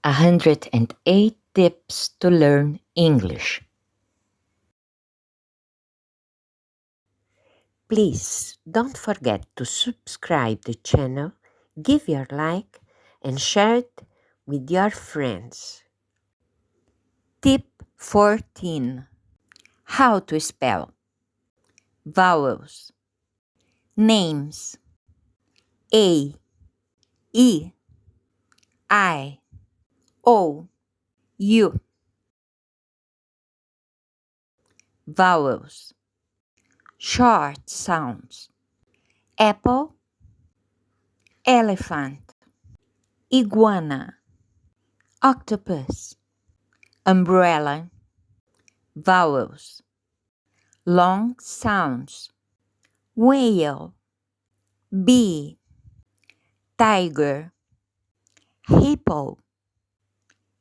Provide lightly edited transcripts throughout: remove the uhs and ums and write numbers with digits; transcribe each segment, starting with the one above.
108 Tips to Learn English. Please don't forget to subscribe the channel, give your like, and share it with your friends. Tip 14. How to spell vowels. Names: A, E, I, O, U. Vowels. Short sounds: apple, elephant, iguana, octopus, umbrella. Vowels. Long sounds: whale, bee, tiger, hippo,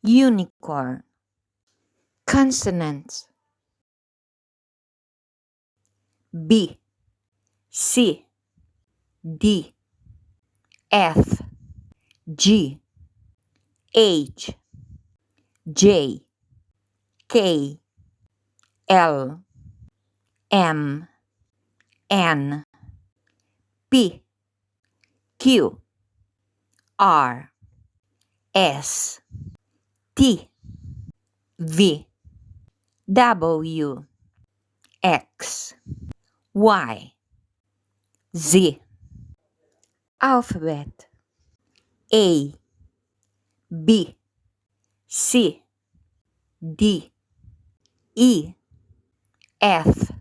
unicorn. Consonants: B, C, D, F, G, H, J, K, L, M, N, P, Q, R, S, T, V, W, X, Y, Z. Alphabet: A, B, C, D, E, F,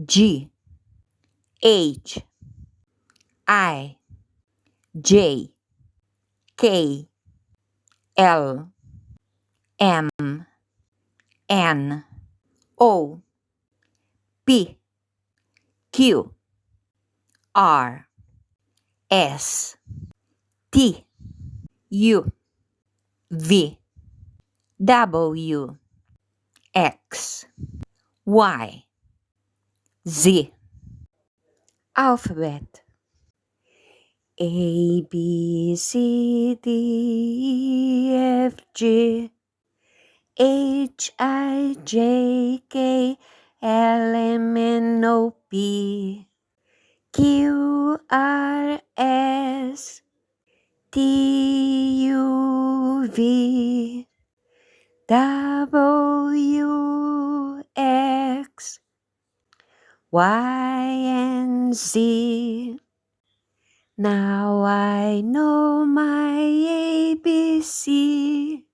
G, H, I, J, K, L, M, N, O, P, Q, R, S, T, U, V, W, X, Y, Z. Alphabet: A, B, C, D, E, F, G, H, I, J, K, L, M, N, O, P, Q, R, S, T, U, V, W, X, Y, and Z. Now I know my ABC.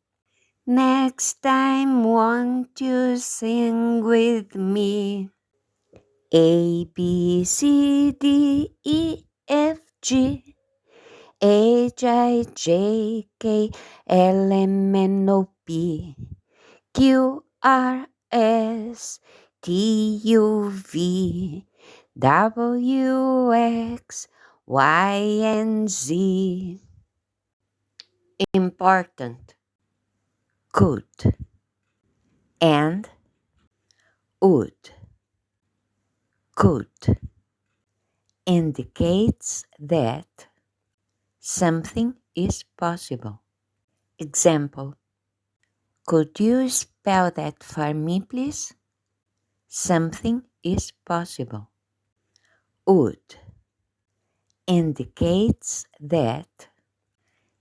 Next time, won't you sing with me? A, B, C, D, E, F, G, H, I, J, K, L, M, N, O, P, Q, R, S, T, U, V, W, X, Y, and Z. Important: could and would. Could indicates that something is possible. Example: could you spell that for me, please? Something is possible. Would indicates that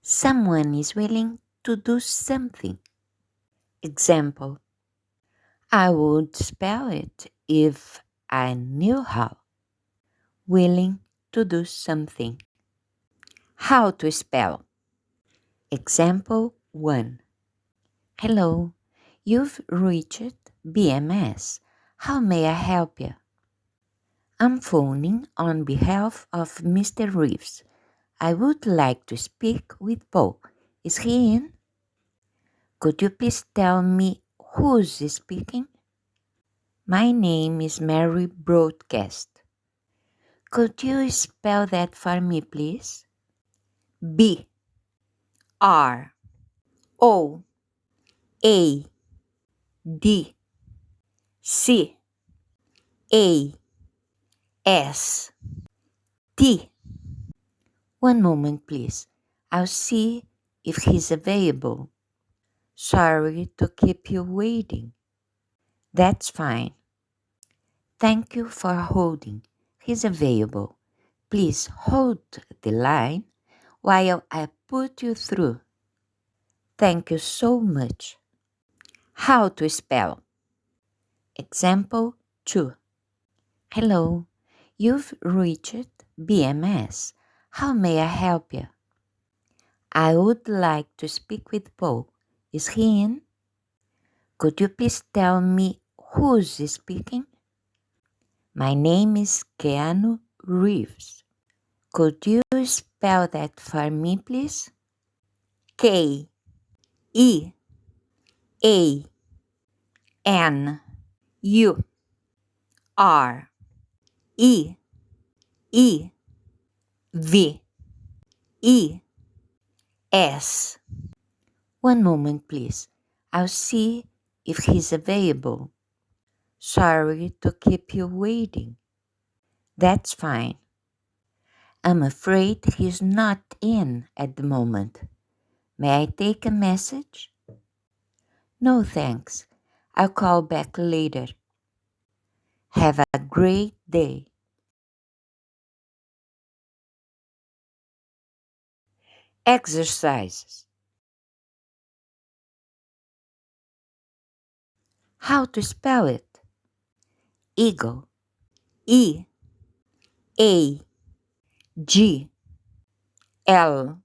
someone is willing to do something. Example: I would spell it if I knew how. Willing to do something. How to spell. Example 1. Hello, you've reached BMS. How may I help you? I'm phoning on behalf of Mr. Reeves. I would like to speak with Paul. Is he in? Could you please tell me who's speaking? My name is Mary Broadcast. Could you spell that for me, please? B, R, O, A, D, C, A, S, T. One moment, please. I'll see if he's available. Sorry to keep you waiting. That's fine. Thank you for holding. He's available. Please hold the line while I put you through. Thank you so much. How to spell? Example 2. Hello, you've reached BMS. How may I help you? I would like to speak with Paul. Is he in? Could you please tell me who's speaking? My name is Keanu Reeves. Could you spell that for me, please? K E A N U R E E V E S. One moment, please. I'll see if he's available. Sorry to keep you waiting. That's fine. I'm afraid he's not in at the moment. May I take a message? No, thanks. I'll call back later. Have a great day. Exercises. How to spell it? Eagle. E A G L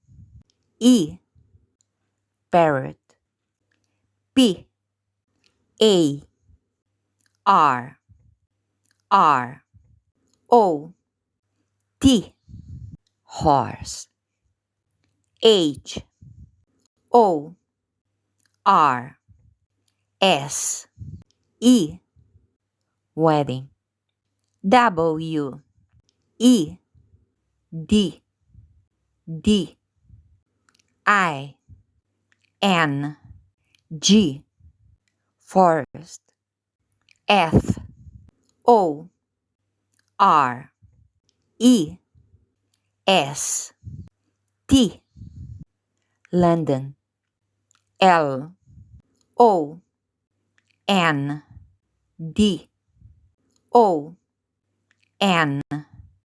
E. Parrot. P A R R O T. Horse. H O R S E. Wedding. W E D D I N G. Forest. F O R E S T. London. L O N D O N